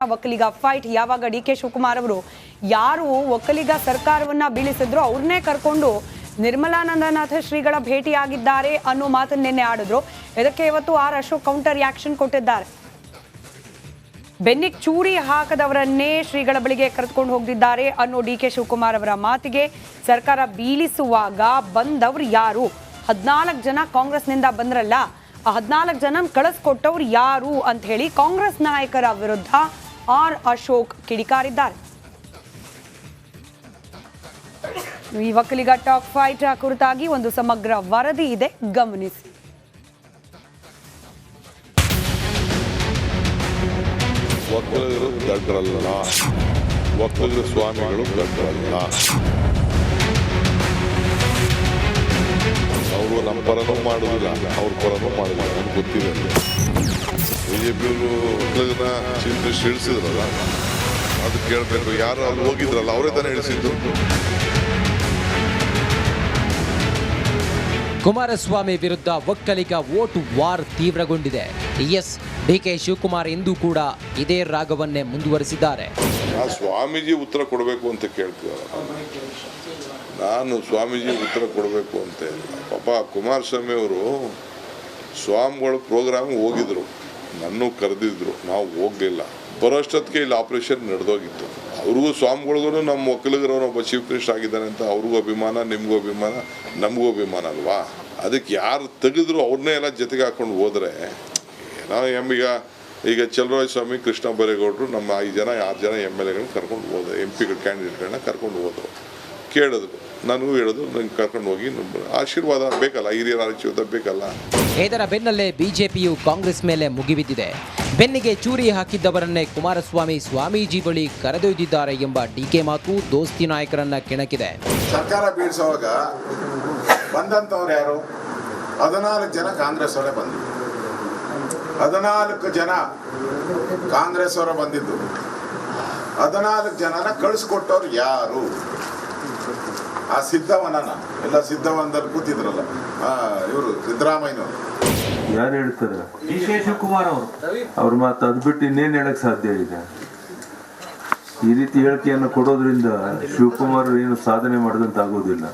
Vokkaliga fight ಯಾವಾಗ D K Shivakumar ಅವರು ಯಾರು ಒಕ್ಕಲಿಗ ಸರ್ಕಾರವನ್ನ ಬೀಳಿಸಿದ್ರು ಅವ್ರನ್ನೇ ಕರ್ಕೊಂಡು ನಿರ್ಮಲಾನಂದನಾಥ ಶ್ರೀಗಳ ಭೇಟಿಯಾಗಿದ್ದಾರೆ ಅನ್ನೋ ಮಾತನ್ನ ನಿನ್ನೆ ಆಡಿದ್ರು. ಇದಕ್ಕೆ ಇವತ್ತು ಆರ್ ಅಶೋಕ್ ಕೌಂಟರ್ ರಿಯಾಕ್ಷನ್ ಕೊಟ್ಟಿದ್ದಾರೆ. ಬೆನ್ನಿಗೆ ಚೂರಿ ಹಾಕದವರನ್ನೇ ಶ್ರೀಗಳ ಬಳಿಗೆ ಕರೆದುಕೊಂಡು ಹೋಗಿದ್ದಾರೆ ಅನ್ನೋ ಡಿ ಕೆ ಶಿವಕುಮಾರ್ ಅವರ ಮಾತಿಗೆ ಸರ್ಕಾರ ಬೀಳಿಸುವಾಗ ಬಂದವರು ಯಾರು? 14 ಜನ ಕಾಂಗ್ರೆಸ್ನಿಂದ ಬಂದ್ರಲ್ಲ, ಆ 14 ಜನ ಕಳಿಸ್ಕೊಟ್ಟವ್ರು ಯಾರು ಅಂತ ಹೇಳಿ ಕಾಂಗ್ರೆಸ್ ನಾಯಕರ ವಿರುದ್ಧ ಆರ್ ಅಶೋಕ್ ಕಿಡಿಕಾರಿದ್ದಾರೆ. ಈ ಒಕ್ಕಲಿಗ ಟಾಕ್ ಫೈಟ್ ಕುರಿತಾಗಿ ಒಂದು ಸಮಗ್ರ ವರದಿ ಇದೆ, ಗಮನಿಸಿ. ಒಕ್ಕಲಿಗರು ದಡ್ಡರಲ್ಲ, ಒಕ್ಕಲಿಗರ ಸ್ವಾಮಿಗಳು ದಡ್ಡರಲ್ಲ. ಅವರು ನಮ್ಮ ಪರನೂ ಮಾಡುವುದಿಲ್ಲ, ಅವ್ರ ಪರನೂ ಮಾಡುವುದಿಲ್ಲ. ನಮ್ಗೆ ಗೊತ್ತಿದೆ. ಬಿಜೆಪಿಯವರು ಒಕ್ಕಲಿಗರನ್ನ ಇಳಿಸಿದ್ರಲ್ಲ, ಅದು ಕೇಳಬೇಕು. ಯಾರು ಅಲ್ಲಿ ಹೋಗಿದ್ರಲ್ಲ ಅವರೇ ತಾನೇ ಇಳಿಸಿದ್ದು. ಕುಮಾರಸ್ವಾಮಿ ವಿರುದ್ಧ ಒಕ್ಕಲಿಗ ವೋಟ್ ವಾರ್ ತೀವ್ರಗೊಂಡಿದೆ. ಎಸ್, ಡಿಕೆ ಶಿವಕುಮಾರ್ ಇಂದು ಕೂಡ ಇದೇ ರಾಗವನ್ನೇ ಮುಂದುವರಿಸಿದ್ದಾರೆ. ಸ್ವಾಮೀಜಿ ಉತ್ತರ ಕೊಡಬೇಕು ಅಂತ ಕೇಳ್ತಿದ್ದಾರೆ. ನಾನು ಸ್ವಾಮೀಜಿ ಉತ್ತರ ಕೊಡಬೇಕು ಅಂತ ಇಲ್ಲ. ಪಾಪ ಕುಮಾರಸ್ವಾಮಿ ಅವರು ಸ್ವಾಮಿಗಳ ಪ್ರೋಗ್ರಾಮ್ ಹೋಗಿದ್ರು, ನನ್ನೂ ಕರೆದಿದ್ರು, ನಾವು ಹೋಗಲಿಲ್ಲ. ಬರೋಷ್ಟೊತ್ತಿಗೆ ಇಲ್ಲಿ ಆಪರೇಷನ್ ನಡೆದೋಗಿತ್ತು. ಅವ್ರಿಗೂ ಸ್ವಾಮಿಗಳಿಗೂ ನಮ್ಮ ಒಕ್ಕಲಿಗರವರೊಬ್ಬ ಚೀಫ್ ಮಿನಿಸ್ಟರ್ ಆಗಿದ್ದಾನೆ ಅಂತ ಅವ್ರಿಗೂ ಅಭಿಮಾನ, ನಿಮಗೂ ಅಭಿಮಾನ, ನಮಗೂ ಅಭಿಮಾನ ಅಲ್ವಾ. ಅದಕ್ಕೆ ಯಾರು ತೆಗೆದ್ರು ಅವ್ರನ್ನೇ ಎಲ್ಲ ಜೊತೆಗೆ ಹಾಕೊಂಡು ಹೋದರೆ ಏನೋ ಈಗ ಚಲರಾಯ ಸ್ವಾಮಿ, ಕೃಷ್ಣ ಬೈರೇಗೌಡರು, ನಮ್ಮ 5 ಜನ 6 ಜನ MLAಗಳನ್ನ ಕರ್ಕೊಂಡು ಹೋದ್ರು, MP ಕ್ಯಾಂಡಿಡೇಟ್ಗಳನ್ನ ಕರ್ಕೊಂಡು ಹೋದರು. ಕೇಳಿದ್ರು, ನನಗೂ ಹೇಳಿದ್ರು, ನಂಗೆ ಕರ್ಕೊಂಡು ಹೋಗಿ ಆಶೀರ್ವಾದ ಬೇಕಲ್ಲ, ಹಿರಿಯರ ಆಶೀರ್ವಾದ ಬೇಕಲ್ಲ. ಇದರ ಬೆನ್ನಲ್ಲೇ ಬಿಜೆಪಿಯು ಕಾಂಗ್ರೆಸ್ ಮೇಲೆ ಮುಗಿಬಿದ್ದಿದೆ. ಬೆನ್ನಿಗೆ ಚೂರಿ ಹಾಕಿದ್ದವರನ್ನೇ ಕುಮಾರಸ್ವಾಮಿ ಸ್ವಾಮೀಜಿ ಬಳಿ ಕರೆದೊಯ್ದಿದ್ದಾರೆ ಎಂಬ ಡಿಕೆ ಮಾತು ದೋಸ್ತಿ ನಾಯಕರನ್ನ ಕೆಣಕಿದೆ. ಸರ್ಕಾರ ಬೀಳಿಸುವಾಗ ಬಂದಂತವ್ರು ಯಾರು? 14 ಜನ ಕಾಂಗ್ರೆಸ್ ಅವರೇ ಬಂದಿದ್ದು. 14 ಜನ ಕಾಂಗ್ರೆಸ್ ಅವರ ಬಂದಿದ್ದು. 14 ಜನನ ಕಳಿಸ್ಕೊಟ್ಟವ್ರು ಯಾರು? ಆ ಸಿದ್ದವನನ ಎಲ್ಲ ಸಿದ್ದವನದಲ್ಲಿ ಕೂತಿದ್ರಲ್ಲ, ಇವರು ಸಿದ್ದರಾಮಯ್ಯನವರು. ಯಾರು ಹೇಳ್ತಾರೆ? ಡಿ ಕೆ ಶಿವಕುಮಾರ್ ಅವರು. ಅವ್ರ ಮಾತು ಅದು ಬಿಟ್ಟು ಇನ್ನೇನು ಹೇಳಕ್ ಸಾಧ್ಯ ಇದೆ? ಈ ರೀತಿ ಹೇಳಿಕೆಯನ್ನು ಕೊಡೋದ್ರಿಂದ ಶಿವಕುಮಾರ್ ಏನು ಸಾಧನೆ ಮಾಡಿದಂತಾಗೋದಿಲ್ಲ.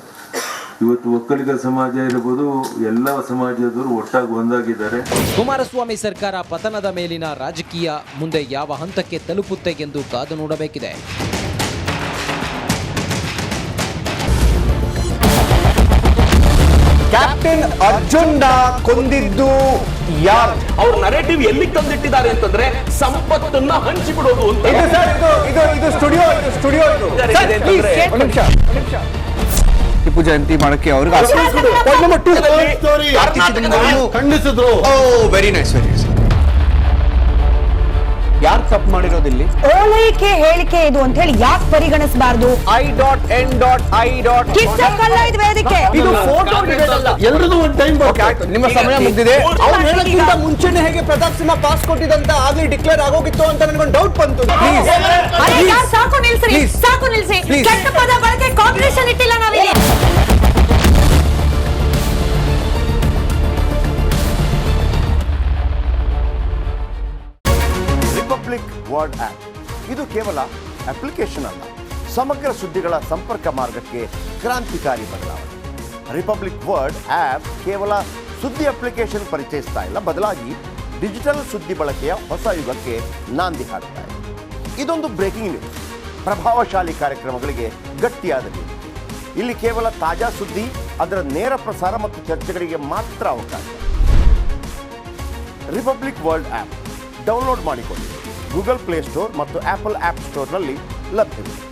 ಇವತ್ತು ಒಕ್ಕಲಿಗ ಸಮಾಜ ಇರಬಹುದು, ಎಲ್ಲ ಸಮಾಜದವರು ಒಟ್ಟಾಗಿ ಒಂದಾಗಿದ್ದಾರೆ. ಕುಮಾರಸ್ವಾಮಿ ಸರ್ಕಾರ ಪತನದ ಮೇಲಿನ ರಾಜಕೀಯ ಮುಂದೆ ಯಾವ ಹಂತಕ್ಕೆ ತಲುಪುತ್ತೆ ಎಂದು ಕಾದು ನೋಡಬೇಕಿದೆ. ಕ್ಯಾಪ್ಟನ್ ಅರ್ಜುನ್ ಕೊಂದಿದ್ದು ಯಾರು? ಅವ್ರ ನರೇಟಿವ್ ಎಲ್ಲಿ ತಂದಿಟ್ಟಿದ್ದಾರೆ ಅಂತಂದ್ರೆ ಸಂಪತ್ತನ್ನ ಹಂಚಿಬಿಡೋದು ಅಂತ. ಇದು ಸ್ಟುಡಿಯೋ ಟಿಪ್ಪು ಜಯಂತಿ ಮಾಡಕ್ಕೆ ಅವ್ರಿಗೆ ಖಂಡಿಸಿದ್ರು. Very nice. ಯಾರು ತಪ್ಪು ಮಾಡಿರೋದಿಲ್ಲಿ? ಓಲೈಕೆ ಹೇಳಿಕೆ ಇದು ಅಂತ ಹೇಳಿ ಯಾಕೆ ಪರಿಗಣಿಸಬಾರದು? ಇದು ಫೋಟೋ ಎಲ್ಲರದು ಒಂದು ಟೈಮ್. ನಿಮ್ಮ ಸಮಯ ಮುಗಿದಿದೆ. ಅವ್ರು ಹೇಳಕ್ಕಿಂತ ಮುಂಚೆನೆ ಹೇಗೆ ಪ್ರತಾಪ್ ಸಿಂಹ ಪಾಸ್ ಕೊಟ್ಟಿದಂತ ಆಗ್ಲಿ ಡಿಕ್ಲೇರ್ ಆಗೋಗಿತ್ತು ಅಂತ ನನಗೊಂದು ಡೌಟ್ ಬಂತು. ಸಾಕು ನಿಲ್ಸಿ. ಕೆಟ್ಟ ಪದ ಬಳಕೆ ಕಾಂಬಿನೇಷನ್ ಇಟ್ಟಿಲ್ಲ ನಾವಿಲ್ಲಿ. ರಿಪಬ್ಲಿಕ್ ವರ್ಡ್ ಆಪ್ ಇದು ಕೇವಲ ಅಪ್ಲಿಕೇಶನ್ ಅಲ್ಲ, ಸಮಗ್ರ ಸುದ್ದಿಗಳ ಸಂಪರ್ಕ ಮಾರ್ಗಕ್ಕೆ ಕ್ರಾಂತಿಕಾರಿ ಬದಲಾವಣೆ. ರಿಪಬ್ಲಿಕ್ ವರ್ಡ್ ಆಪ್ ಕೇವಲ ಸುದ್ದಿ ಅಪ್ಲಿಕೇಶನ್ ಪರಿಚಯಿಸ್ತಾ ಇಲ್ಲ, ಬದಲಾಗಿ ಡಿಜಿಟಲ್ ಸುದ್ದಿ ಬಳಕೆಯ ಹೊಸ ಯುಗಕ್ಕೆ ನಾಂದಿ ಹಾಡ್ತಾ ಇದೆ. ಇದೊಂದು ಬ್ರೇಕಿಂಗ್ ನ್ಯೂಸ್, ಪ್ರಭಾವಶಾಲಿ ಕಾರ್ಯಕ್ರಮಗಳಿಗೆ ಗಟ್ಟಿಯಾದ ನ್ಯೂಸ್. ಇಲ್ಲಿ ಕೇವಲ ತಾಜಾ ಸುದ್ದಿ, ಅದರ ನೇರ ಪ್ರಸಾರ ಮತ್ತು ಚರ್ಚೆಗಳಿಗೆ ಮಾತ್ರ ಅವಕಾಶ. ರಿಪಬ್ಲಿಕ್ ವರ್ಲ್ಡ್ ಆಪ್ ಡೌನ್ಲೋಡ್ ಮಾಡಿಕೊಳ್ಳಿ. ಗೂಗಲ್ ಪ್ಲೇಸ್ಟೋರ್ ಮತ್ತು ಆಪಲ್ ಆಪ್ ಸ್ಟೋರ್ನಲ್ಲಿ ಲಭ್ಯವಿದೆ.